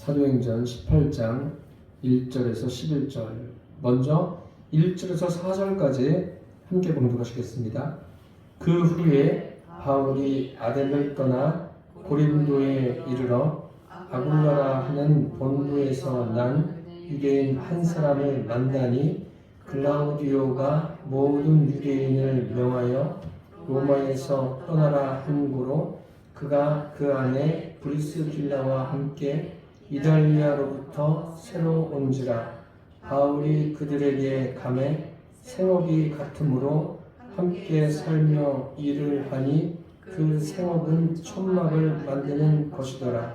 사도행전 18장 1절에서 11절, 먼저 1절에서 4절까지 함께 봉독하시겠습니다. 그 후에 바울이 아덴을 떠나 고린도에 이르러 아굴라라 하는 본도에서 난 유대인 한 사람을 만나니 글라우디오가 모든 유대인을 명하여 로마에서 떠나라 한 고로 그가 그 안에 브리스길라와 함께 이달리아로부터 새로 온지라. 바울이 그들에게 가매 생업이 같으므로 함께 살며 일을 하니 그 생업은 천막을 만드는 것이더라.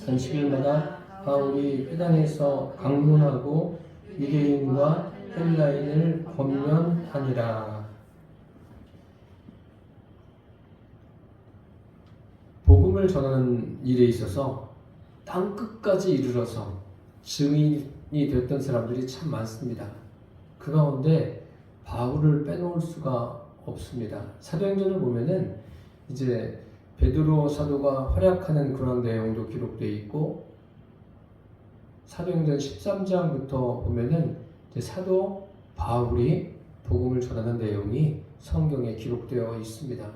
안식일마다 바울이 회당에서 강론하고 유대인과 헬라인을 권면하니라. 복음을 전하는 일에 있어서 땅 끝까지 이르러서 증인이 됐던 사람들이 참 많습니다. 그 가운데 바울을 빼놓을 수가 없습니다. 사도행전을 보면은 이제 베드로 사도가 활약하는 그런 내용도 기록되어 있고, 사도행전 13장부터 보면은 이제 사도 바울이 복음을 전하는 내용이 성경에 기록되어 있습니다.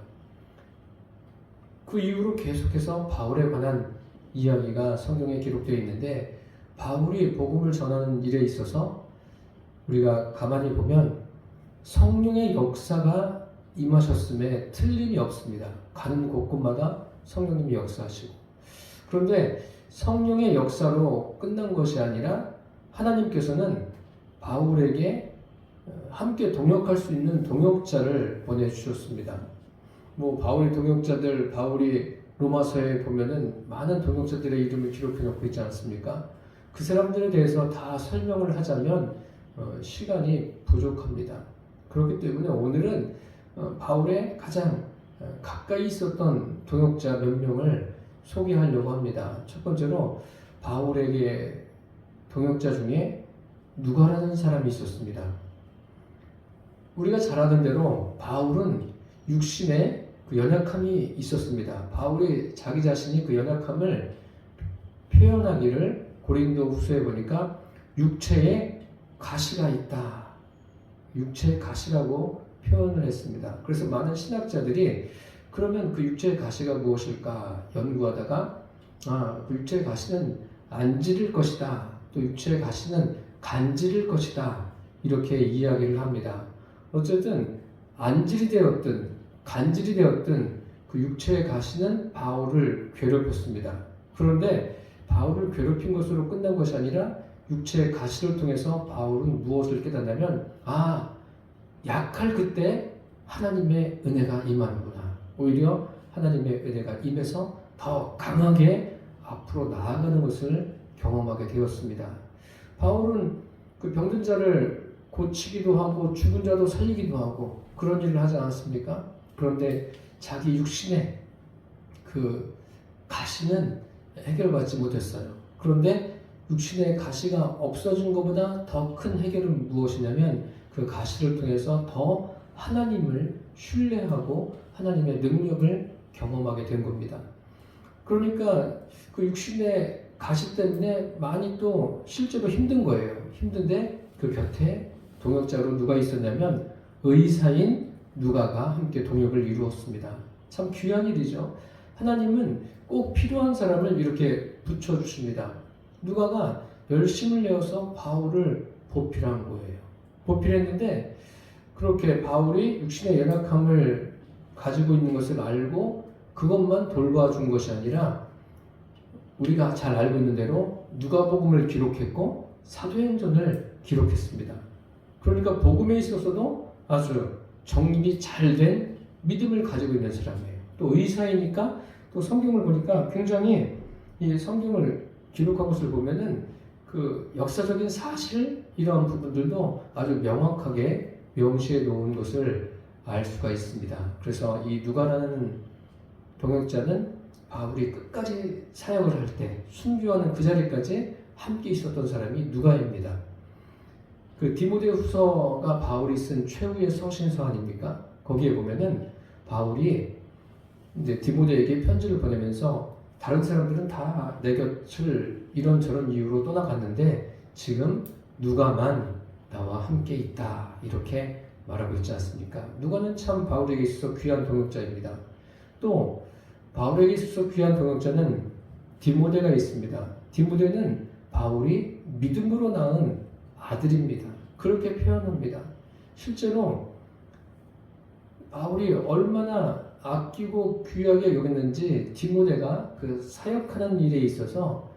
그 이후로 계속해서 바울에 관한 이야기가 성경에 기록되어 있는데, 바울이 복음을 전하는 일에 있어서 우리가 가만히 보면 성령의 역사가 임하셨음에 틀림이 없습니다. 가는 곳곳마다 성령님이 역사하시고, 그런데 성령의 역사로 끝난 것이 아니라 하나님께서는 바울에게 함께 동역할 수 있는 동역자를 보내주셨습니다. 바울의 동역자들, 바울이 로마서에 보면은 많은 동역자들의 이름을 기록해 놓고 있지 않습니까? 그 사람들에 대해서 다 설명을 하자면 시간이 부족합니다. 그렇기 때문에 오늘은 바울의 가장 가까이 있었던 동역자 몇 명을 소개하려고 합니다. 첫 번째로 바울에게 동역자 중에 누가라는 사람이 있었습니다. 우리가 잘 아는 대로 바울은 육신에 그 연약함이 있었습니다. 바울이 자기 자신이 그 연약함을 표현하기를 고린도 후서에 보니까 육체에 가시가 있다, 육체의 가시라고 표현을 했습니다. 그래서 많은 신학자들이 그러면 그 육체의 가시가 무엇일까 연구하다가 그 육체의 가시는 안지를 것이다, 또 육체의 가시는 간지를 것이다, 이렇게 이야기를 합니다. 어쨌든 안질이 되었든 간질이 되었든 그 육체의 가시는 바울을 괴롭혔습니다. 그런데 바울을 괴롭힌 것으로 끝난 것이 아니라 육체의 가시를 통해서 바울은 무엇을 깨닫냐면 약할 그때 하나님의 은혜가 임하는구나. 오히려 하나님의 은혜가 임해서 더 강하게 앞으로 나아가는 것을 경험하게 되었습니다. 바울은 그 병든 자를 고치기도 하고 죽은 자도 살리기도 하고 그런 일을 하지 않았습니까? 그런데 자기 육신의 그 가시는 해결받지 못했어요. 그런데 육신의 가시가 없어진 것보다 더 큰 해결은 무엇이냐면 그 가시를 통해서 더 하나님을 신뢰하고 하나님의 능력을 경험하게 된 겁니다. 그러니까 그 육신의 가시 때문에 많이 또 실제로 힘든 거예요. 힘든데 그 곁에 동역자로 누가 있었냐면 의사인 누가가 함께 동역을 이루었습니다. 참 귀한 일이죠. 하나님은 꼭 필요한 사람을 이렇게 붙여주십니다. 누가가 열심을 내어서 바울을 보필한 거예요. 보필했는데 그렇게 바울이 육신의 연약함을 가지고 있는 것을 알고 그것만 돌봐준 것이 아니라 우리가 잘 알고 있는 대로 누가복음을 기록했고 사도행전을 기록했습니다. 그러니까 복음에 있어서도 아주 정립이 잘 된 믿음을 가지고 있는 사람이에요. 또 의사이니까 또 성경을 보니까 굉장히 이 성경을 기록한 것을 보면은 그 역사적인 사실 이런 부분들도 아주 명확하게 명시해 놓은 것을 알 수가 있습니다. 그래서 이 누가라는 동역자는 바울이 끝까지 사역을 할 때 순교하는 그 자리까지 함께 있었던 사람이 누가입니다. 그 디모데후서가 바울이 쓴 최후의 서신서 아닙니까? 거기에 보면은 바울이 이제 디모데에게 편지를 보내면서 다른 사람들은 다 내 곁을 이런저런 이유로 떠나갔는데 지금 누가만 나와 함께 있다 이렇게 말하고 있지 않습니까? 누가는 참 바울에게 있어서 귀한 동역자입니다. 또 바울에게 있어서 귀한 동역자는 디모데가 있습니다. 디모데는 바울이 믿음으로 낳은 아들입니다. 그렇게 표현합니다. 실제로 바울이 얼마나 아끼고 귀하게 여겼는지 디모데가 그 사역하는 일에 있어서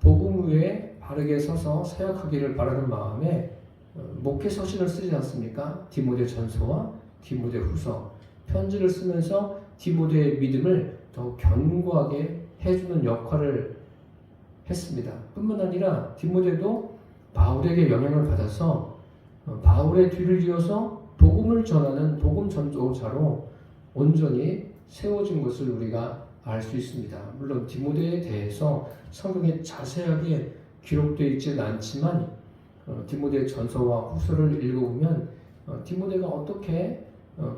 복음 위에 바르게 서서 사역하기를 바라는 마음에 목회 서신을 쓰지 않습니까? 디모데 전서와 디모데 후서 편지를 쓰면서 디모데의 믿음을 더 견고하게 해주는 역할을 했습니다. 뿐만 아니라 디모데도 바울에게 영향을 받아서 바울의 뒤를 이어서 복음을 전하는 복음 전도자로 온전히 세워진 것을 우리가 알 수 있습니다. 물론 디모데에 대해서 성경에 자세하게 기록되어 있지는 않지만 디모데 전서와 후서를 읽어보면 디모데가 어떻게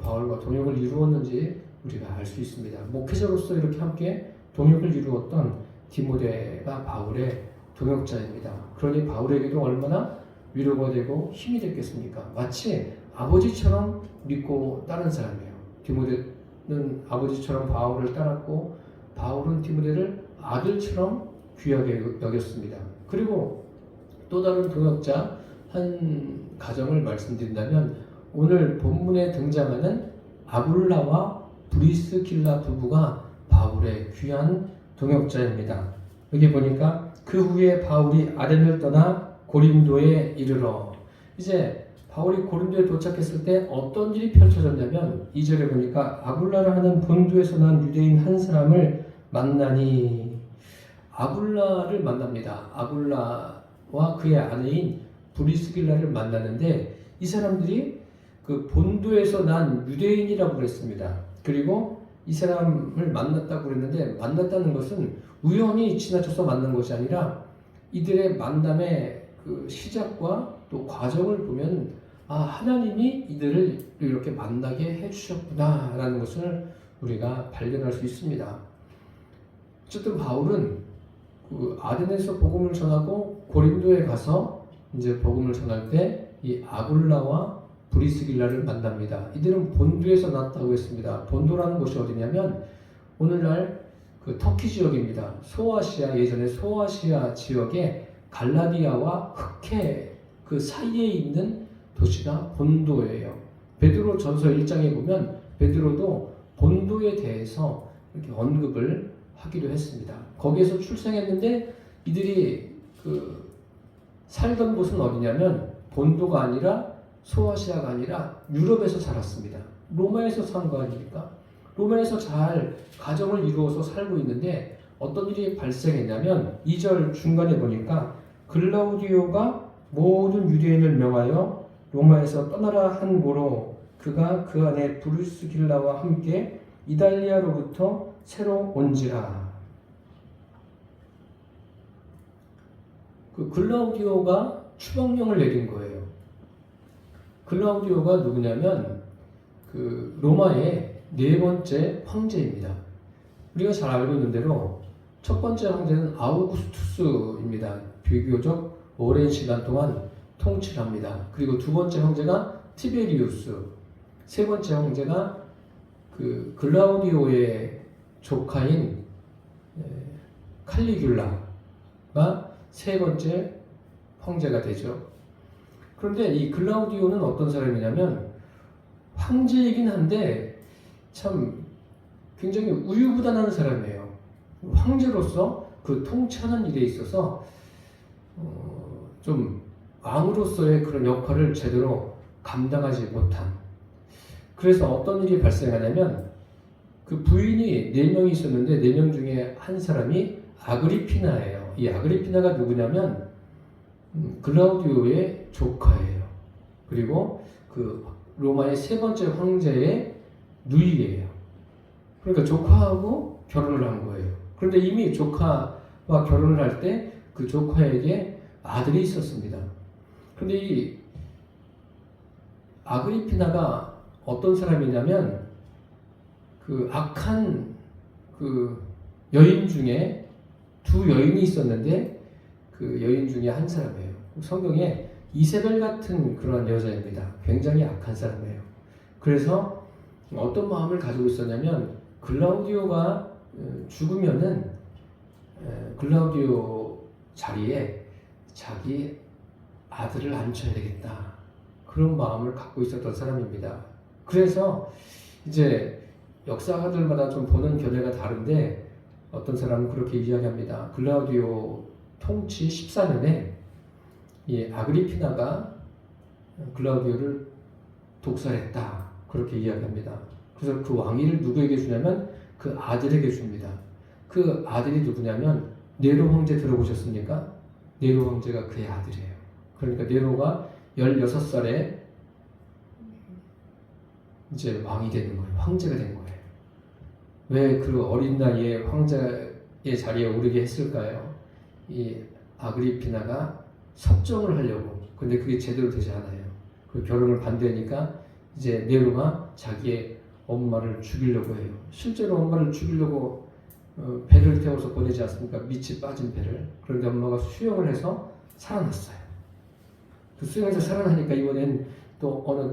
바울과 동역을 이루었는지 우리가 알 수 있습니다. 목회자로서 이렇게 함께 동역을 이루었던 디모데가 바울의 동역자입니다. 그러니 바울에게도 얼마나 위로가 되고 힘이 됐겠습니까? 마치 아버지처럼 믿고 따른 사람이에요. 디모데는 아버지처럼 바울을 따랐고 바울은 디모데를 아들처럼 귀하게 여겼습니다. 그리고 또 다른 동역자 한 가정을 말씀드린다면 오늘 본문에 등장하는 아굴라와 브리스길라 부부가 바울의 귀한 동역자입니다. 여기 보니까 그 후에 바울이 아덴을 떠나 고린도에 이르러 이제 바울이 고린도에 도착했을 때 어떤 일이 펼쳐졌냐면 2절에 보니까 아굴라라 하는 본도에서 난 유대인 한 사람을 만나니 아굴라를 만납니다. 아굴라와 그의 아내인 브리스길라를 만나는데 이 사람들이 그 본도에서 난 유대인이라고 그랬습니다. 그리고 이 사람을 만났다고 그랬는데 만났다는 것은 우연히 지나쳐서 만난 것이 아니라 이들의 만남의 그 시작과 또 과정을 보면 하나님이 이들을 이렇게 만나게 해주셨구나 라는 것을 우리가 발견할 수 있습니다. 어쨌든 바울은 그 아덴에서 복음을 전하고 고린도에 가서 이제 복음을 전할 때 이 아굴라와 브리스길라를 만납니다. 이들은 본도에서 났다고 했습니다. 본도라는 곳이 어디냐면 오늘날 그 터키 지역입니다. 소아시아 예전에 소아시아 지역의 갈라디아와 흑해 그 사이에 있는 도시가 본도예요. 베드로 전서 1장에 보면 베드로도 본도에 대해서 이렇게 언급을 하기도 했습니다. 거기에서 출생했는데 이들이 그 살던 곳은 어디냐면 본도가 아니라 소아시아가 아니라 유럽에서 살았습니다. 로마에서 산 거 아닙니까? 로마에서 잘 가정을 이루어서 살고 있는데 어떤 일이 발생했냐면 2절 중간에 보니까 글라우디오가 모든 유대인을 명하여 로마에서 떠나라 한 고로 그가 그 안에 브루스길라와 함께 이달리아로부터 새로 온지라. 그 글라우디오가 추방령을 내린 거예요. 글라우디오가 누구냐면 그 로마의 네 번째 황제입니다. 우리가 잘 알고 있는 대로 첫 번째 황제는 아우구스투스입니다. 비교적 오랜 시간 동안 통치를 합니다. 그리고 두 번째 황제가 티베리우스, 세 번째 황제가 그 글라우디오의 조카인 칼리귤라가 세 번째 황제가 되죠. 그런데 이 글라우디오는 어떤 사람이냐면 황제이긴 한데 참 굉장히 우유부단한 사람이에요. 황제로서 그 통치하는 일에 있어서 좀 왕으로서의 그런 역할을 제대로 감당하지 못한. 그래서 어떤 일이 발생하냐면 그 부인이 4명이 있었는데 4명 중에 한 사람이 아그리피나예요. 이 아그리피나가 누구냐면 글라우디오의 조카예요. 그리고 그 로마의 세 번째 황제의 누이예요. 그러니까 조카하고 결혼을 한 거예요. 그런데 이미 조카와 결혼을 할 때 그 조카에게 아들이 있었습니다. 그런데 이 아그리피나가 어떤 사람이냐면 그 악한 그 여인 중에 두 여인이 있었는데 그 여인 중에 한 사람이에요. 성경에 이세벨 같은 그런 여자입니다. 굉장히 악한 사람이에요. 그래서 어떤 마음을 가지고 있었냐면 글라우디오가 죽으면은 글라우디오 자리에 자기 아들을 앉혀야 되겠다. 그런 마음을 갖고 있었던 사람입니다. 그래서 이제 역사가들마다 좀 보는 견해가 다른데 어떤 사람은 그렇게 이야기합니다. 글라우디오 통치 14년에 이 아그리피나가 글라우디오를 독살했다. 그렇게 이야기합니다. 그래서 그 왕위를 누구에게 주냐면 그 아들에게 줍니다. 그 아들이 누구냐면 네로 황제 들어보셨습니까? 네로 황제가 그의 아들이에요. 그러니까 네로가 16살에 이제 왕이 되는 거예요. 황제가 된 거예요. 왜 그 어린 나이에 황제의 자리에 오르게 했을까요? 이 아그리피나가 섭정을 하려고. 근데 그게 제대로 되지 않아요. 그 결혼을 반대하니까 이제 네로가 자기의 엄마를 죽이려고 해요. 실제로 엄마를 죽이려고 배를 태워서 보내지 않습니까? 밑이 빠진 배를. 그런데 엄마가 수영을 해서 살아났어요. 그 수영해서 살아나니까 이번엔 또 어느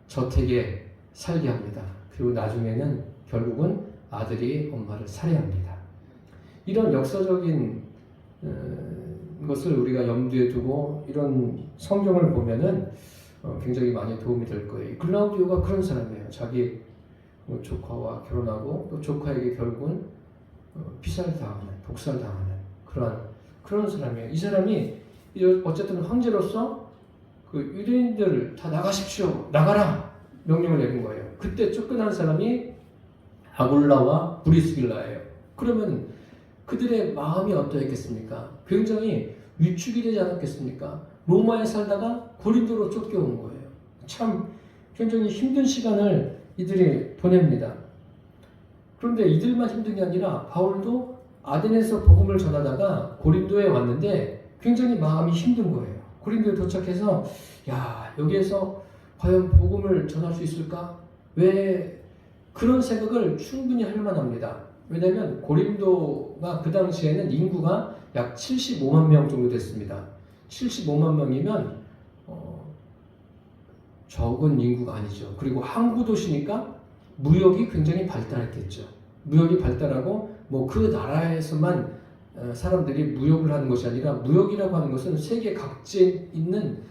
저택에 살게 합니다. 그리고 나중에는 결국은 아들이 엄마를 살해합니다. 이런 역사적인 것을 우리가 염두에 두고 이런 성경을 보면은 굉장히 많이 도움이 될 거예요. 글라우디오가 그런 사람이에요. 자기 조카와 결혼하고 또 조카에게 결국은 피살당하는, 독살당하는 그런 사람이에요. 이 사람이 어쨌든 황제로서 그 유대인들 다 나가십시오, 나가라 명령을 내린 거예요. 그때 쫓겨난 사람이 아굴라와 브리스길라예요. 그러면 그들의 마음이 어떠했겠습니까? 굉장히 위축이 되지 않았겠습니까? 로마에 살다가 고린도로 쫓겨온 거예요. 참 굉장히 힘든 시간을 이들이 보냅니다. 그런데 이들만 힘든 게 아니라 바울도 아덴에서 복음을 전하다가 고린도에 왔는데 굉장히 마음이 힘든 거예요. 고린도에 도착해서 야, 여기에서 과연 복음을 전할 수 있을까? 왜 그런 생각을 충분히 할 만합니다. 왜냐하면 고린도가 그 당시에는 인구가 약 75만 명 정도 됐습니다. 75만 명이면 적은 인구가 아니죠. 그리고 항구 도시니까 무역이 굉장히 발달했겠죠. 무역이 발달하고 뭐 그 나라에서만 사람들이 무역을 하는 것이 아니라 무역이라고 하는 것은 세계 각지에 있는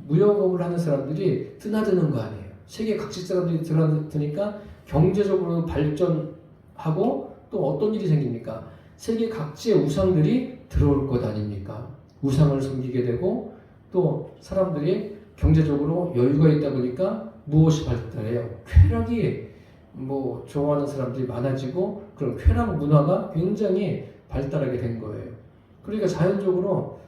무역업을 하는 사람들이 드나드는 거 아니에요. 세계 각지 사람들이 드나드니까 경제적으로 발전하고 또 어떤 일이 생깁니까? 세계 각지의 우상들이 들어올 것 아닙니까? 우상을 섬기게 되고 또 사람들이 경제적으로 여유가 있다 보니까 무엇이 발달해요? 쾌락이 뭐 좋아하는 사람들이 많아지고 그런 쾌락 문화가 굉장히 발달하게 된 거예요. 그러니까 자연적으로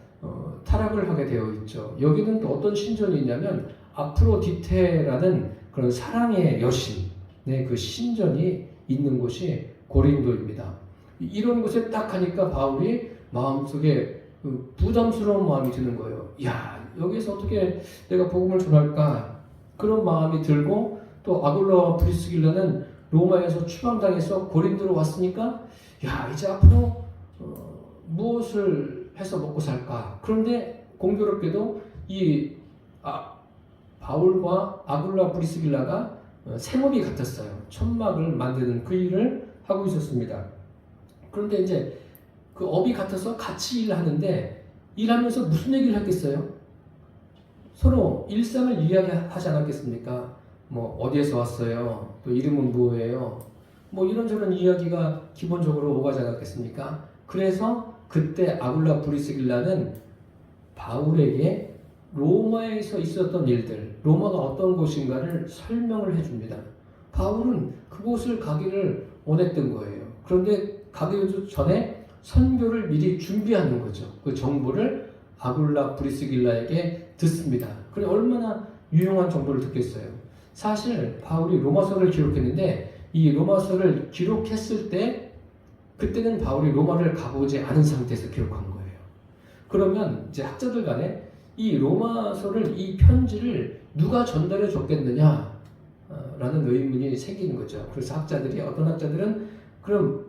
타락을 하게 되어 있죠. 여기는 또 어떤 신전이 있냐면 아프로디테라는 그런 사랑의 여신의 그 신전이 있는 곳이 고린도입니다. 이런 곳에 딱 가니까 바울이 마음속에 부담스러운 마음이 드는 거예요. 야, 여기서 어떻게 내가 복음을 전할까? 그런 마음이 들고 또 아굴라와 브리스길라는 로마에서 추방당해서 고린도로 왔으니까 야, 이제 앞으로 무엇을 해서 먹고 살까? 그런데 공교롭게도 이 바울과 아굴라 브리스길라가 생업이 같았어요. 천막을 만드는 그 일을 하고 있었습니다. 그런데 이제 그 업이 같아서 같이 일을 하는데 일하면서 무슨 얘기를 했겠어요? 서로 일상을 이야기하지 않았겠습니까? 뭐 어디에서 왔어요? 또 이름은 뭐예요? 뭐 이런저런 이야기가 기본적으로 오가지 않았겠습니까? 그래서 그때 아굴라 브리스길라는 바울에게 로마에서 있었던 일들, 로마가 어떤 곳인가를 설명을 해줍니다. 바울은 그곳을 가기를 원했던 거예요. 그런데 가기 전에 선교를 미리 준비하는 거죠. 그 정보를 아굴라 브리스길라에게 듣습니다. 그래 얼마나 유용한 정보를 듣겠어요. 사실 바울이 로마서를 기록했는데 이 로마서를 기록했을 때 그때는 바울이 로마를 가보지 않은 상태에서 기록한 거예요. 그러면 이제 학자들 간에 이 로마서를, 이 편지를 누가 전달해 줬겠느냐 라는 의문이 생기는 거죠. 그래서 어떤 학자들은 그럼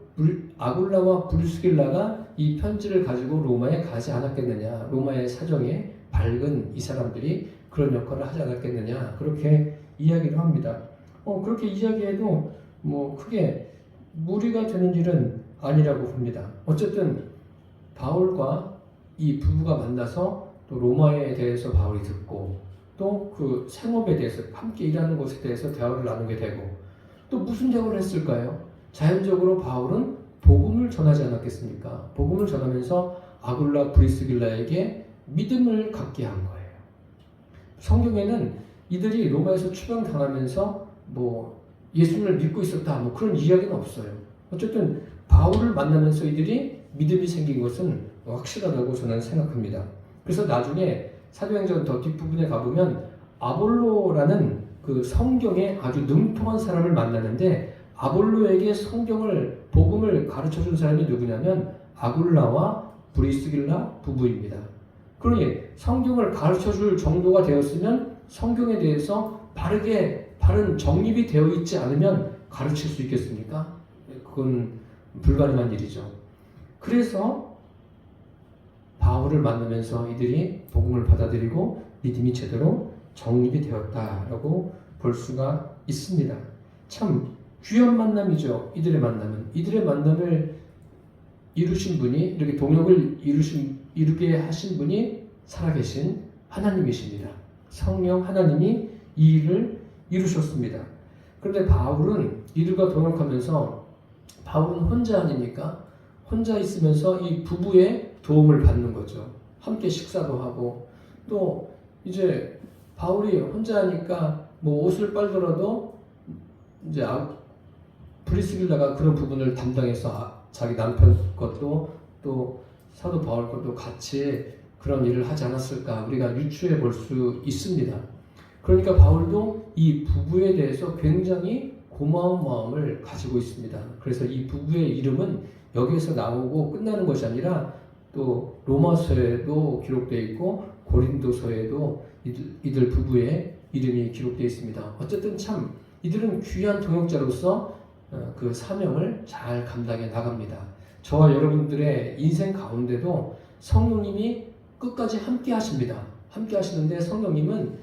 아굴라와 브리스길라가 이 편지를 가지고 로마에 가지 않았겠느냐. 로마의 사정에 밝은 이 사람들이 그런 역할을 하지 않았겠느냐. 그렇게 이야기를 합니다. 그렇게 이야기해도 뭐 크게 무리가 되는 일은 아니라고 봅니다. 어쨌든 바울과 이 부부가 만나서 또 로마에 대해서 바울이 듣고 또 그 생업에 대해서 함께 일하는 것에 대해서 대화를 나누게 되고 또 무슨 대화를 했을까요? 자연적으로 바울은 복음을 전하지 않았겠습니까? 복음을 전하면서 아굴라 브리스길라에게 믿음을 갖게 한 거예요. 성경에는 이들이 로마에서 추방당하면서 뭐 예수님을 믿고 있었다 뭐 그런 이야기는 없어요. 어쨌든 바울을 만나면서 이들이 믿음이 생긴 것은 확실하다고 저는 생각합니다. 그래서 나중에 사도행전 더 뒷부분에 가보면 아볼로라는 그 성경에 아주 능통한 사람을 만나는데 아볼로에게 성경을 복음을 가르쳐준 사람이 누구냐면 아굴라와 브리스길라 부부입니다. 그러니 성경을 가르쳐줄 정도가 되었으면 성경에 대해서 바른 정립이 되어 있지 않으면 가르칠 수 있겠습니까? 그건 불가능한 일이죠. 그래서 바울을 만나면서 이들이 복음을 받아들이고 믿음이 제대로 정립이 되었다라고 볼 수가 있습니다. 참 귀한 만남이죠. 이들의 만남을 이루신 분이 이렇게 동역을 이루게 하신 분이 살아계신 하나님이십니다. 성령 하나님이 이 일을 이루셨습니다. 그런데 바울은 이들과 동역하면서 바울은 혼자 아닙니까? 혼자 있으면서 이 부부의 도움을 받는 거죠. 함께 식사도 하고 또 이제 바울이 혼자 하니까 뭐 옷을 빨더라도 이제 브리스길라가 그런 부분을 담당해서 자기 남편 것도 또 사도 바울 것도 같이 그런 일을 하지 않았을까 우리가 유추해 볼 수 있습니다. 그러니까 바울도 이 부부에 대해서 굉장히 고마운 마음을 가지고 있습니다. 그래서 이 부부의 이름은 여기에서 나오고 끝나는 것이 아니라 또 로마서에도 기록되어 있고 고린도서에도 이들 부부의 이름이 기록되어 있습니다. 어쨌든 참 이들은 귀한 동역자로서 그 사명을 잘 감당해 나갑니다. 저와 여러분들의 인생 가운데도 성령님이 끝까지 함께 하십니다. 함께 하시는데 성령님은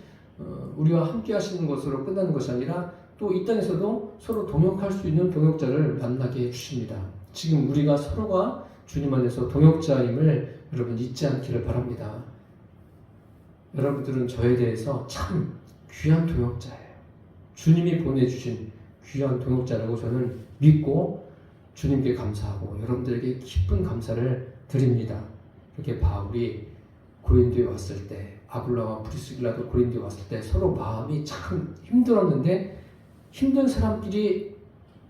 우리와 함께 하시는 것으로 끝나는 것이 아니라 또 이 땅에서도 서로 동역할 수 있는 동역자를 만나게 해주십니다. 지금 우리가 서로가 주님 안에서 동역자임을 여러분 잊지 않기를 바랍니다. 여러분들은 저에 대해서 참 귀한 동역자예요. 주님이 보내주신 귀한 동역자라고 저는 믿고 주님께 감사하고 여러분들에게 기쁜 감사를 드립니다. 이렇게 바울이 고린도에 왔을 때 아굴라와 브리스길라도 고린도에 왔을 때 서로 마음이 참 힘들었는데 힘든 사람끼리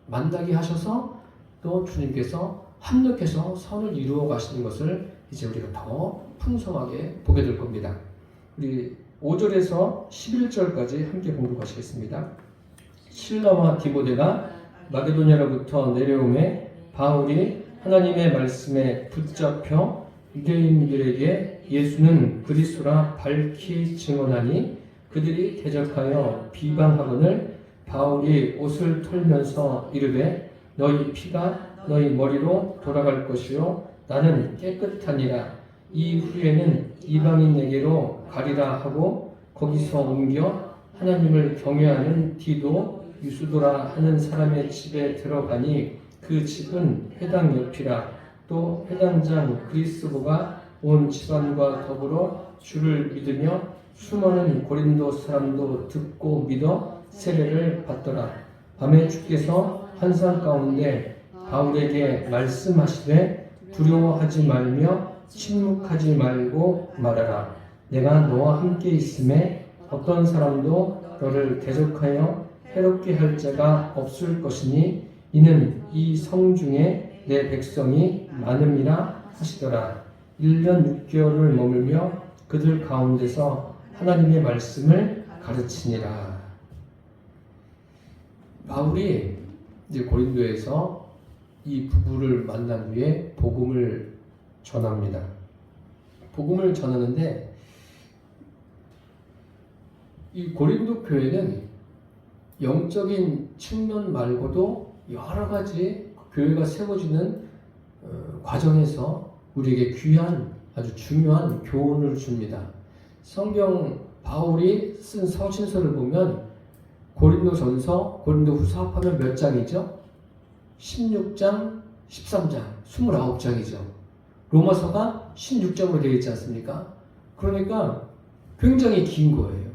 만나게 하셔서 또 주님께서 합력해서 선을 이루어 가시는 것을 이제 우리가 더 풍성하게 보게 될 겁니다. 우리 5절에서 11절까지 함께 공독하시겠습니다. 실라와 디모데가 마게도냐로부터 내려오매 바울이 하나님의 말씀에 붙잡혀 유대인들에게 예수는 그리스도라 밝히 증언하니 그들이 대적하여 비방하거늘 바울이 옷을 털면서 이르되 너희 피가 너희 머리로 돌아갈 것이요 나는 깨끗하니라. 이후에는 이방인에게로 가리라 하고 거기서 옮겨 하나님을 경외하는 디도 유수도라 하는 사람의 집에 들어가니 그 집은 회당 옆이라. 또 회당장 그리스도가 온 집안과 더불어 주를 믿으며 수많은 고린도 사람도 듣고 믿어 세례를 받더라. 밤에 주께서 환상 가운데 바울에게 말씀하시되 두려워하지 말며 침묵하지 말고 말하라. 내가 너와 함께 있음에 어떤 사람도 너를 대적하여 해롭게 할 자가 없을 것이니 이는 이 성 중에 내 백성이 많음이라 하시더라. 1년 6개월을 머물며 그들 가운데서 하나님의 말씀을 가르치니라. 바울이 이제 고린도에서 이 부부를 만난 후에 복음을 전합니다. 복음을 전하는데 이 고린도 교회는 영적인 측면 말고도 여러 가지 교회가 세워지는 과정에서 우리에게 귀한 아주 중요한 교훈을 줍니다. 성경 바울이 쓴 서신서를 보면 고린도전서, 고린도후서 합하면 몇 장이죠? 16장, 13장, 29장이죠. 로마서가 16장으로 되어 있지 않습니까? 그러니까 굉장히 긴 거예요.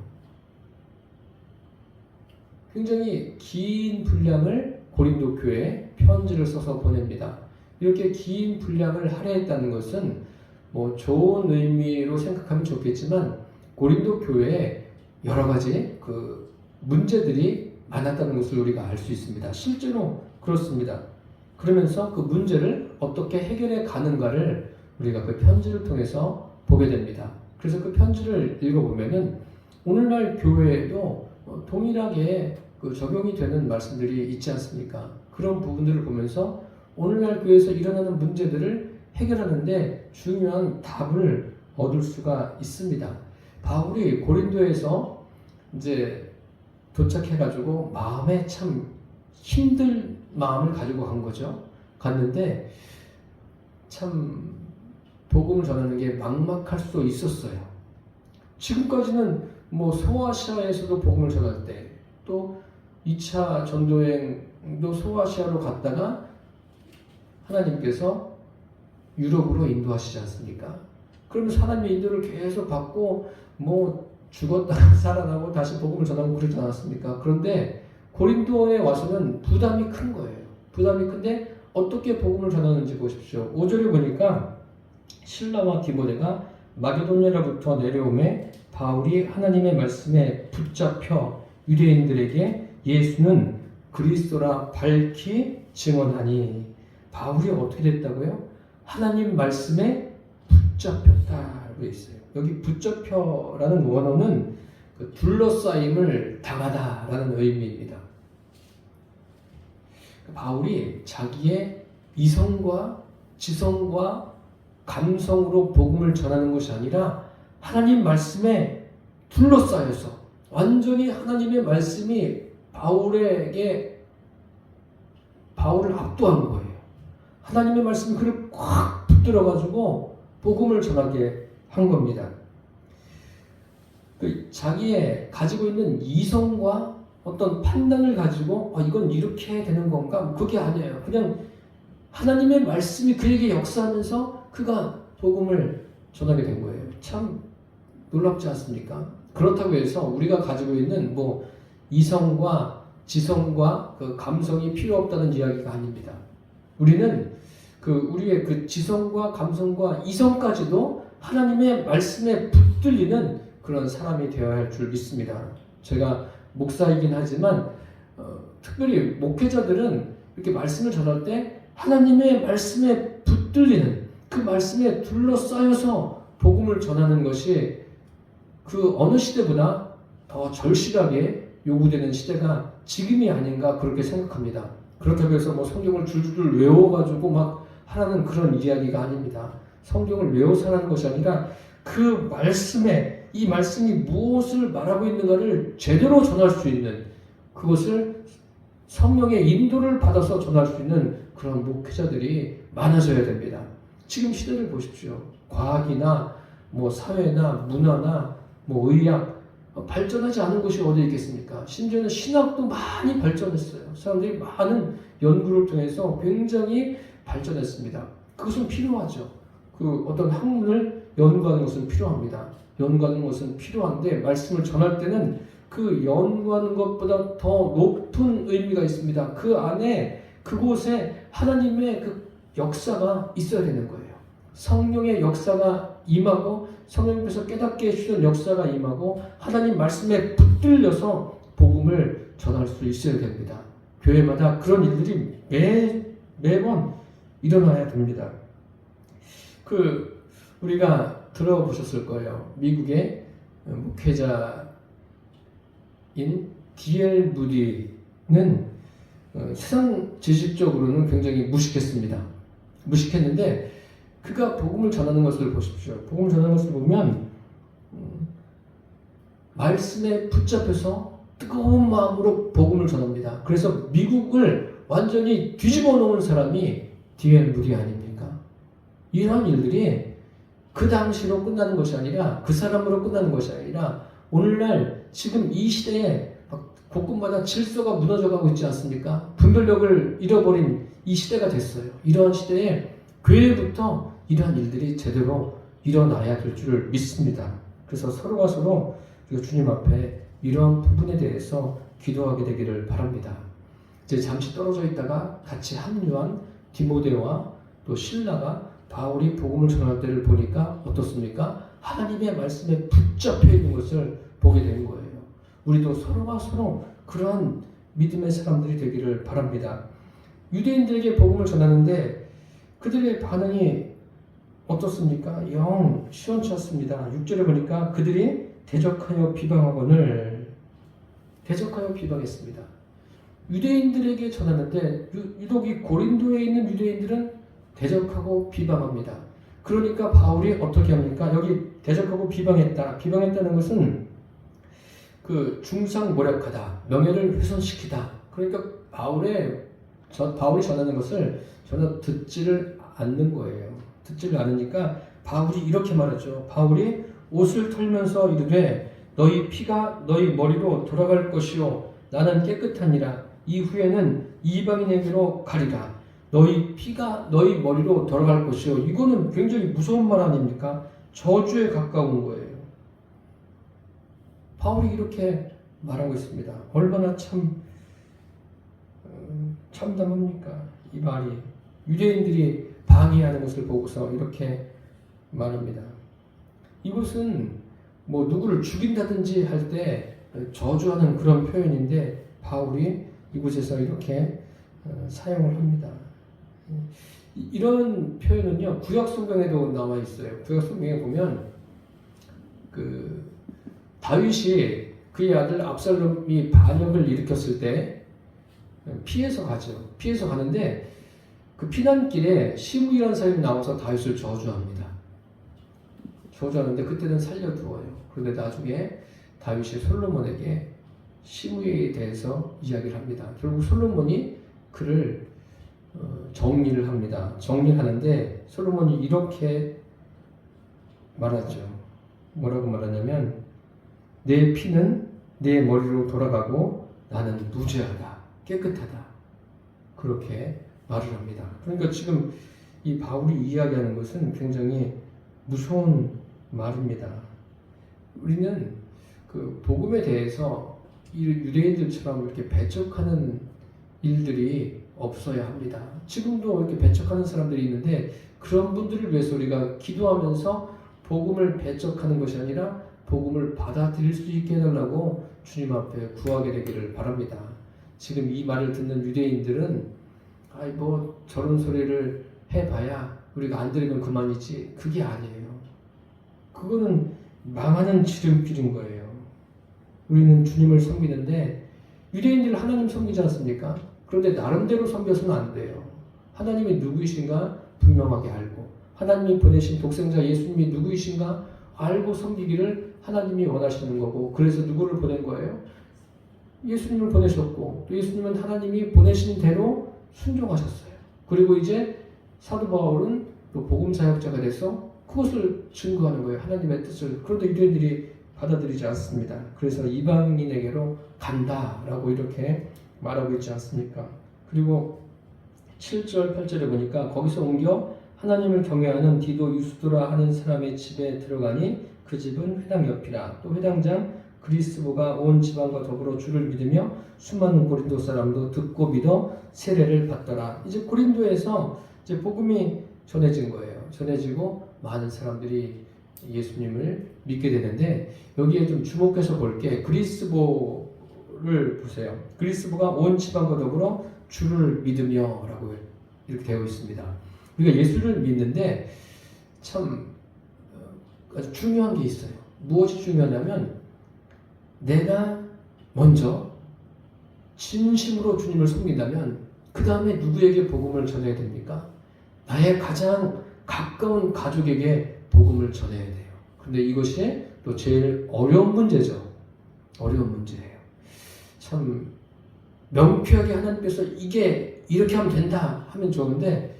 굉장히 긴 분량을 고린도 교회에 편지를 써서 보냅니다. 이렇게 긴 분량을 할애했다는 것은 뭐 좋은 의미로 생각하면 좋겠지만 고린도 교회에 여러 가지 그 문제들이 많았다는 것을 우리가 알 수 있습니다. 실제로 그렇습니다. 그러면서 그 문제를 어떻게 해결해 가는가를 우리가 그 편지를 통해서 보게 됩니다. 그래서 그 편지를 읽어보면은 오늘날 교회에도 동일하게 그 적용이 되는 말씀들이 있지 않습니까? 그런 부분들을 보면서 오늘날 교회에서 일어나는 문제들을 해결하는데 중요한 답을 얻을 수가 있습니다. 바울이 고린도에서 이제 도착해가지고 마음에 참 힘든 마음을 가지고 간 거죠. 갔는데 참 복음을 전하는 게 막막할 수 있었어요. 지금까지는 뭐 소아시아에서도 복음을 전할 때 또 2차 전도행도 소아시아로 갔다가 하나님께서 유럽으로 인도하시지 않습니까? 그러면 하나님의 인도를 계속 받고 뭐 죽었다가 살아나고 다시 복음을 전하고 그러지 않았습니까? 그런데 고린도에 와서는 부담이 큰 거예요. 부담이 큰데 어떻게 복음을 전하는지 보십시오. 5절에 보니까 실라와 디모데가 마게도냐로부터 내려오매 바울이 하나님의 말씀에 붙잡혀 유대인들에게 예수는 그리스도라 밝히 증언하니. 바울이 어떻게 됐다고요? 하나님 말씀에 붙잡혔다고 있어요. 여기 붙잡혀라는 원어는 그 둘러싸임을 당하다라는 의미입니다. 바울이 자기의 이성과 지성과 감성으로 복음을 전하는 것이 아니라 하나님 말씀에 둘러싸여서 완전히 하나님의 말씀이 바울을 압도한 거예요. 하나님의 말씀이 그를 꽉 붙들어가지고 복음을 전하게 한 겁니다. 자기의 가지고 있는 이성과 어떤 판단을 가지고 이건 이렇게 되는 건가? 그게 아니에요. 그냥 하나님의 말씀이 그에게 역사하면서 그가 복음을 전하게 된 거예요. 참 놀랍지 않습니까? 그렇다고 해서 우리가 가지고 있는 뭐 이성과 지성과 그 감성이 필요 없다는 이야기가 아닙니다. 우리는 우리의 그 지성과 감성과 이성까지도 하나님의 말씀에 붙들리는 그런 사람이 되어야 할 줄 믿습니다. 제가 목사이긴 하지만 특별히 목회자들은 이렇게 말씀을 전할 때 하나님의 말씀에 붙들리는 그 말씀에 둘러싸여서 복음을 전하는 것이 그 어느 시대보다 더 절실하게 요구되는 시대가 지금이 아닌가 그렇게 생각합니다. 그렇다고 해서 뭐 성경을 줄줄 외워가지고 막 하라는 그런 이야기가 아닙니다. 성경을 외워서 하는 것이 아니라 그 말씀에 이 말씀이 무엇을 말하고 있는가를 제대로 전할 수 있는 그것을 성령의 인도를 받아서 전할 수 있는 그런 목회자들이 많아져야 됩니다. 지금 시대를 보십시오. 과학이나 뭐 사회나 문화나 뭐 의학 발전하지 않은 곳이 어디 있겠습니까? 심지어는 신학도 많이 발전했어요. 사람들이 많은 연구를 통해서 굉장히 발전했습니다. 그것은 필요하죠. 그 어떤 학문을 연구하는 것은 필요합니다. 연구하는 것은 필요한데 말씀을 전할 때는 그 연구하는 것보다 더 높은 의미가 있습니다. 그 안에 그곳에 하나님의 그 역사가 있어야 되는 거예요. 성령의 역사가 임하고 성령께서 깨닫게 해주는 역사가 임하고 하나님 말씀에 붙들려서 복음을 전할 수 있어야 됩니다. 교회마다 그런 일들이 매번 일어나야 됩니다. 우리가 들어보셨을 거예요. 미국의 목회자인 D.L. 무디는 세상 지식적으로는 굉장히 무식했습니다. 무식했는데 그가 복음을 전하는 것을 보십시오. 복음을 전하는 것을 보면 말씀에 붙잡혀서 뜨거운 마음으로 복음을 전합니다. 그래서 미국을 완전히 뒤집어 놓은 사람이 D.L. 무디 아닙니까? 이러한 일들이 그 당시로 끝나는 것이 아니라 그 사람으로 끝나는 것이 아니라 오늘날 지금 이 시대에 곳곳마다 질서가 무너져가고 있지 않습니까? 분별력을 잃어버린 이 시대가 됐어요. 이러한 시대에 교회부터 이러한 일들이 제대로 일어나야 될 줄을 믿습니다. 그래서 서로가 서로 주님 앞에 이러한 부분에 대해서 기도하게 되기를 바랍니다. 이제 잠시 떨어져 있다가 같이 합류한 디모데와 또 실라가 바울이 복음을 전할 때를 보니까 어떻습니까? 하나님의 말씀에 붙잡혀 있는 것을 보게 된 거예요. 우리도 서로가 서로 그러한 믿음의 사람들이 되기를 바랍니다. 유대인들에게 복음을 전하는데 그들의 반응이 어떻습니까? 영 시원치 않습니다. 6절에 보니까 그들이 대적하여 비방하거늘 대적하여 비방했습니다. 유대인들에게 전하는데 유독 이 고린도에 있는 유대인들은 대적하고 비방합니다. 그러니까 바울이 어떻게 합니까? 여기 대적하고 비방했다. 비방했다는 것은 그 중상모략하다. 명예를 훼손시키다. 그러니까 바울이 전하는 것을 전혀 듣지를 않는 거예요. 듣지를 않으니까 바울이 이렇게 말하죠. 바울이 옷을 털면서 이르되 너희 피가 너희 머리로 돌아갈 것이요 나는 깨끗하니라. 이후에는 이방인에게로 가리라. 너희 피가 너희 머리로 돌아갈 것이요. 이거는 굉장히 무서운 말 아닙니까? 저주에 가까운 거예요. 바울이 이렇게 말하고 있습니다. 얼마나 참담합니까? 이 말이 유대인들이 방해하는 것을 보고서 이렇게 말합니다. 이것은 뭐 누구를 죽인다든지 할 때 저주하는 그런 표현인데 바울이 이곳에서 이렇게 사용을 합니다. 이런 표현은요 구약 성경에도 나와 있어요. 구약 성경에 보면 그 다윗이 그의 아들 압살롬이 반역을 일으켰을 때 피해서 가죠. 피해서 가는데 그 피난길에 시므이라는 사람이 나와서 다윗을 저주합니다. 저주하는데 그때는 살려두어요. 그런데 나중에 다윗이 솔로몬에게 시므이에 대해서 이야기를 합니다. 결국 솔로몬이 그를 정리를 합니다. 정리하는데 솔로몬이 이렇게 말하죠. 뭐라고 말하냐면 내 피는 내 머리로 돌아가고 나는 무죄하다. 깨끗하다. 그렇게 말을 합니다. 그러니까 지금 이 바울이 이야기하는 것은 굉장히 무서운 말입니다. 우리는 그 복음에 대해서 이 유대인들처럼 이렇게 배척하는 일들이 없어야 합니다. 지금도 이렇게 배척하는 사람들이 있는데 그런 분들을 위해서 우리가 기도하면서 복음을 배척하는 것이 아니라 복음을 받아들일 수 있게 해달라고 주님 앞에 구하게 되기를 바랍니다. 지금 이 말을 듣는 유대인들은 아이 뭐 저런 소리를 해봐야 우리가 안 들으면 그만이지 그게 아니에요. 그거는 망하는 지름길인 거예요. 우리는 주님을 섬기는데 유대인들 하나님 섬기지 않습니까? 그런데 나름대로 섬겨서는 안 돼요. 하나님이 누구이신가 분명하게 알고 하나님이 보내신 독생자 예수님이 누구이신가 알고 섬기기를 하나님이 원하시는 거고 그래서 누구를 보낸 거예요? 예수님을 보내셨고 또 예수님은 하나님이 보내신 대로 순종하셨어요. 그리고 이제 사도 바울은 또 복음 사역자가 돼서 그것을 증거하는 거예요. 하나님의 뜻을. 그런데 유대인들이 받아들이지 않습니다. 그래서 이방인에게로 간다라고 이렇게 말하고 있지 않습니까? 그리고 7절, 8절에 보니까 거기서 옮겨 하나님을 경외하는 디도 유스도라 하는 사람의 집에 들어가니 그 집은 회당 옆이라. 또 회당장 그리스보가 온 지방과 더불어 주를 믿으며 수많은 고린도 사람도 듣고 믿어 세례를 받더라. 이제 고린도에서 이제 복음이 전해진 거예요. 전해지고 많은 사람들이 예수님을 믿게 되는데 여기에 좀 주목해서 볼 게 그리스보를 보세요. 그리스보가 온 지방과 더불어 주를 믿으며 라고 이렇게 되어 있습니다. 우리가 예수를 믿는데 참 아주 중요한 게 있어요. 무엇이 중요하냐면 내가 먼저 진심으로 주님을 섬긴다면 그 다음에 누구에게 복음을 전해야 됩니까? 나의 가장 가까운 가족에게 복음을 전해야 돼요. 그런데 이것이 또 제일 어려운 문제죠. 어려운 문제예요. 참 명쾌하게 하나님께서 이게 이렇게 하면 된다 하면 좋은데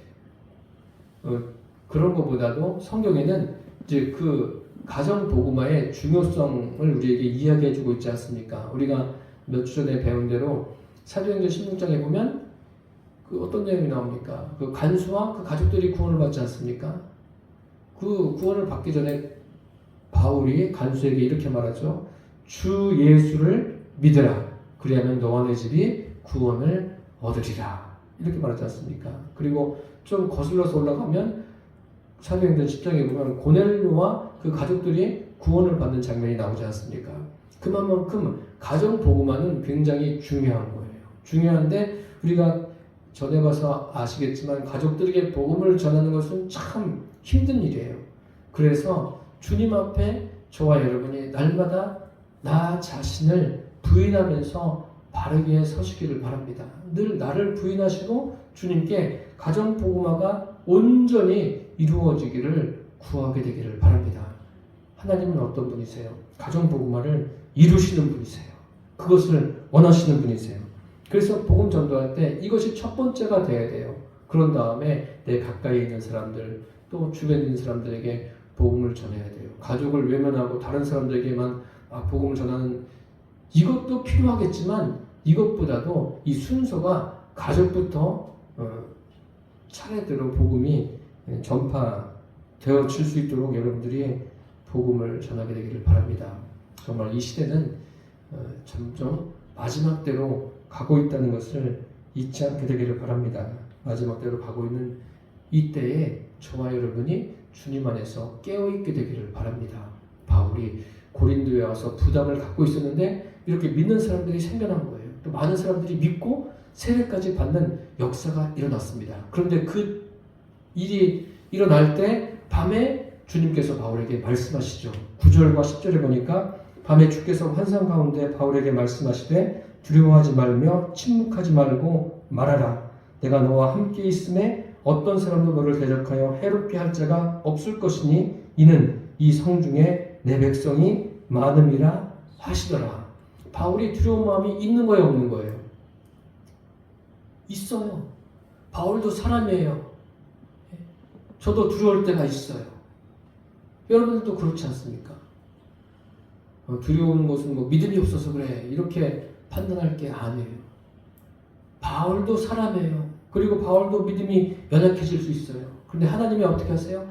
그런 것보다도 성경에는 이제 그 가정 복음화의 중요성을 우리에게 이야기해주고 있지 않습니까? 우리가 몇 주 전에 배운 대로 사도행전 16장에 보면 그 어떤 내용이 나옵니까? 그 간수와 그 가족들이 구원을 받지 않습니까? 그 구원을 받기 전에 바울이 간수에게 이렇게 말하죠. 주 예수를 믿으라. 그리하면 너와 내 집이 구원을 얻으리라. 이렇게 말하지 않습니까? 그리고 좀 거슬러서 올라가면 사도행전 10장에 보면 고넬료와 그 가족들이 구원을 받는 장면이 나오지 않습니까? 그만큼 가정 복음화는 굉장히 중요한 거예요. 중요한데 우리가 전해봐서 아시겠지만 가족들에게 복음을 전하는 것은 참 힘든 일이에요. 그래서 주님 앞에 저와 여러분이 날마다 나 자신을 부인하면서 바르게 서시기를 바랍니다. 늘 나를 부인하시고 주님께 가정 복음화가 온전히 이루어지기를 구하게 되기를 바랍니다. 하나님은 어떤 분이세요? 가정 복음화를 이루시는 분이세요. 그것을 원하시는 분이세요. 그래서 복음 전도할 때 이것이 첫 번째가 돼야 돼요. 그런 다음에 내 가까이 있는 사람들 또 주변에 있는 사람들에게 복음을 전해야 돼요. 가족을 외면하고 다른 사람들에게만 복음을 전하는 이것도 필요하겠지만 이것보다도 이 순서가 가족부터 차례대로 복음이 전파되어질 수 있도록 여러분들이 복음을 전하게 되기를 바랍니다. 정말 이 시대는 점점 마지막 때로 가고 있다는 것을 잊지 않게 되기를 바랍니다. 마지막 때로 가고 있는 이때에 저와 여러분이 주님 안에서 깨어있게 되기를 바랍니다. 바울이 고린도에 와서 부담을 갖고 있었는데 이렇게 믿는 사람들이 생겨난 거예요. 또 많은 사람들이 믿고 세례까지 받는 역사가 일어났습니다. 그런데 그 일이 일어날 때 밤에 주님께서 바울에게 말씀하시죠. 9절과 10절에 보니까 밤에 주께서 환상 가운데 바울에게 말씀하시되 두려워하지 말며 침묵하지 말고 말하라. 내가 너와 함께 있음에 어떤 사람도 너를 대적하여 해롭게 할 자가 없을 것이니 이는 이 성중에 내 백성이 많음이라 하시더라. 바울이 두려운 마음이 있는 거예요, 없는 거예요? 있어요. 바울도 사람이에요. 저도 두려울 때가 있어요. 여러분들도 그렇지 않습니까? 두려운 것은 뭐 믿음이 없어서 그래 이렇게 판단할 게 아니에요. 바울도 사람이에요. 그리고 바울도 믿음이 연약해질 수 있어요. 그런데 하나님이 어떻게 하세요?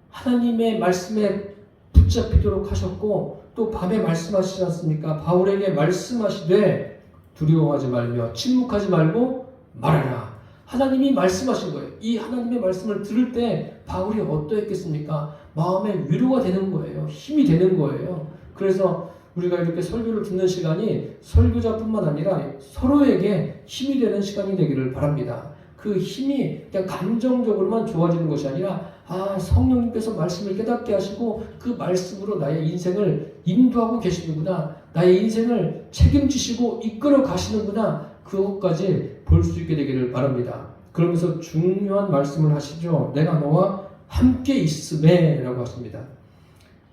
하나님의 말씀에 붙잡히도록 하셨고 또 밤에 말씀하시지 않습니까? 바울에게 말씀하시되 두려워하지 말며 침묵하지 말고 말하라. 하나님이 말씀하신 거예요. 이 하나님의 말씀을 들을 때 바울이 어떠했겠습니까? 마음에 위로가 되는 거예요. 힘이 되는 거예요. 그래서 우리가 이렇게 설교를 듣는 시간이 설교자뿐만 아니라 서로에게 힘이 되는 시간이 되기를 바랍니다. 그 힘이 그냥 감정적으로만 좋아지는 것이 아니라 성령님께서 말씀을 깨닫게 하시고 그 말씀으로 나의 인생을 인도하고 계시는구나. 나의 인생을 책임지시고 이끌어 가시는구나. 그것까지 볼 수 있게 되기를 바랍니다. 그러면서 중요한 말씀을 하시죠. 내가 너와 함께 있음에 라고 하십니다.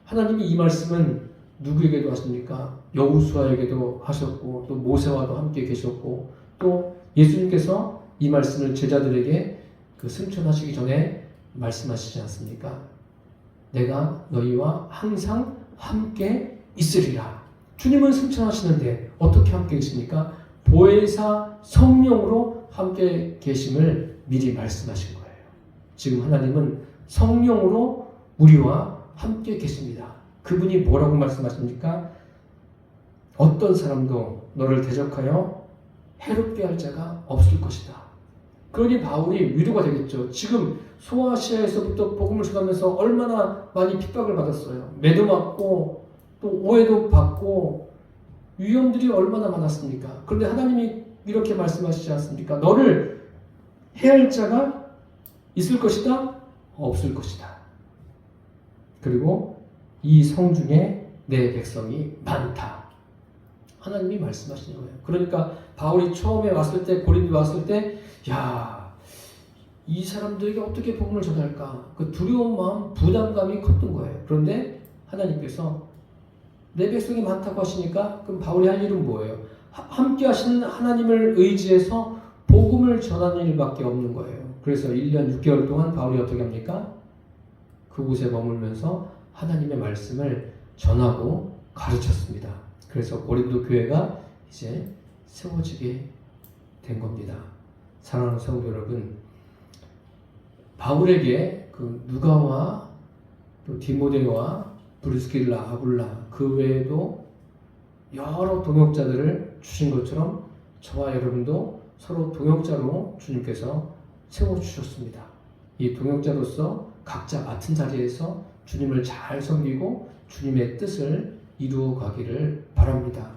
하나님이 이 말씀은 누구에게도 하십니까? 여호수아에게도 하셨고 또 모세와도 함께 계셨고 또 예수님께서 이 말씀을 제자들에게 그 승천하시기 전에 말씀하시지 않습니까? 내가 너희와 항상 함께 있으리라. 주님은 승천하시는데 어떻게 함께 계십니까? 보혜사 성령으로 함께 계심을 미리 말씀하신 거예요. 지금 하나님은 성령으로 우리와 함께 계십니다. 그분이 뭐라고 말씀하십니까? 어떤 사람도 너를 대적하여 해롭게 할 자가 없을 것이다. 그러니 바울이 위로가 되겠죠. 지금 소아시아에서부터 복음을 전하면서 얼마나 많이 핍박을 받았어요. 매도 맞고 또 오해도 받고 위험들이 얼마나 많았습니까? 그런데 하나님이 이렇게 말씀하시지 않습니까? 너를 해할 자가 있을 것이다? 없을 것이다. 그리고 이 성중에 내 백성이 많다. 하나님이 말씀하시는 거예요. 그러니까 바울이 처음에 왔을 때 고린도에 왔을 때 이 사람들에게 어떻게 복음을 전할까? 그 두려운 마음, 부담감이 컸던 거예요. 그런데 하나님께서 내 백성이 많다고 하시니까 그럼 바울이 할 일은 뭐예요? 함께 하시는 하나님을 의지해서 복음을 전하는 일밖에 없는 거예요. 그래서 1년 6개월 동안 바울이 어떻게 합니까? 그곳에 머물면서 하나님의 말씀을 전하고 가르쳤습니다. 그래서 고린도 교회가 이제 세워지게 된 겁니다. 사랑하는 성도 여러분, 바울에게 그 누가와 또 디모데와 브리스길라, 아굴라 그 외에도 여러 동역자들을 주신 것처럼 저와 여러분도 서로 동역자로 주님께서 세워주셨습니다. 이 동역자로서 각자 맡은 자리에서 주님을 잘 섬기고 주님의 뜻을 이루어 가기를 바랍니다.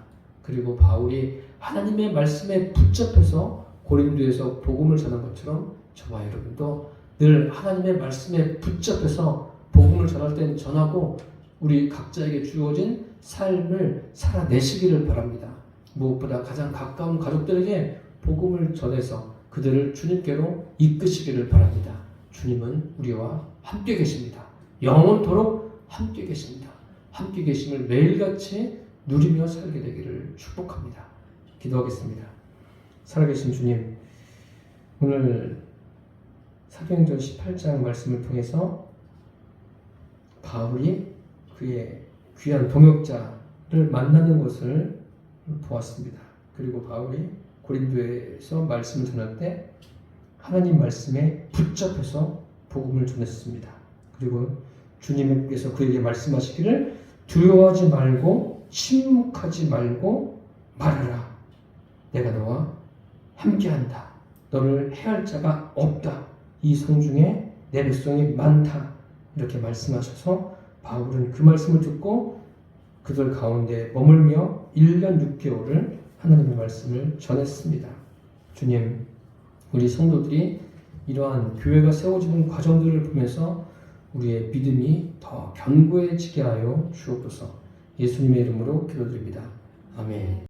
그리고 바울이 하나님의 말씀에 붙잡혀서 고린도에서 복음을 전한 것처럼 저와 여러분도 늘 하나님의 말씀에 붙잡혀서 복음을 전할 땐 전하고 우리 각자에게 주어진 삶을 살아내시기를 바랍니다. 무엇보다 가장 가까운 가족들에게 복음을 전해서 그들을 주님께로 이끄시기를 바랍니다. 주님은 우리와 함께 계십니다. 영원토록 함께 계십니다. 함께 계심을 매일같이 누리며 살게 되기를 축복합니다. 기도하겠습니다. 살아계신 주님, 오늘 사도행전 18장 말씀을 통해서 바울이 그의 귀한 동역자를 만나는 것을 보았습니다. 그리고 바울이 고린도에서 말씀을 전할 때 하나님 말씀에 붙잡혀서 복음을 전했습니다. 그리고 주님께서 그에게 말씀하시기를 두려워하지 말고 침묵하지 말고 말하라. 내가 너와 함께한다. 너를 해할 자가 없다. 이 성중에 내 백성이 많다. 이렇게 말씀하셔서 바울은 그 말씀을 듣고 그들 가운데 머물며 1년 6개월을 하나님의 말씀을 전했습니다. 주님, 우리 성도들이 이러한 교회가 세워지는 과정들을 보면서 우리의 믿음이 더 견고해지게 하여 주옵소서. 예수님의 이름으로 기도드립니다. 아멘.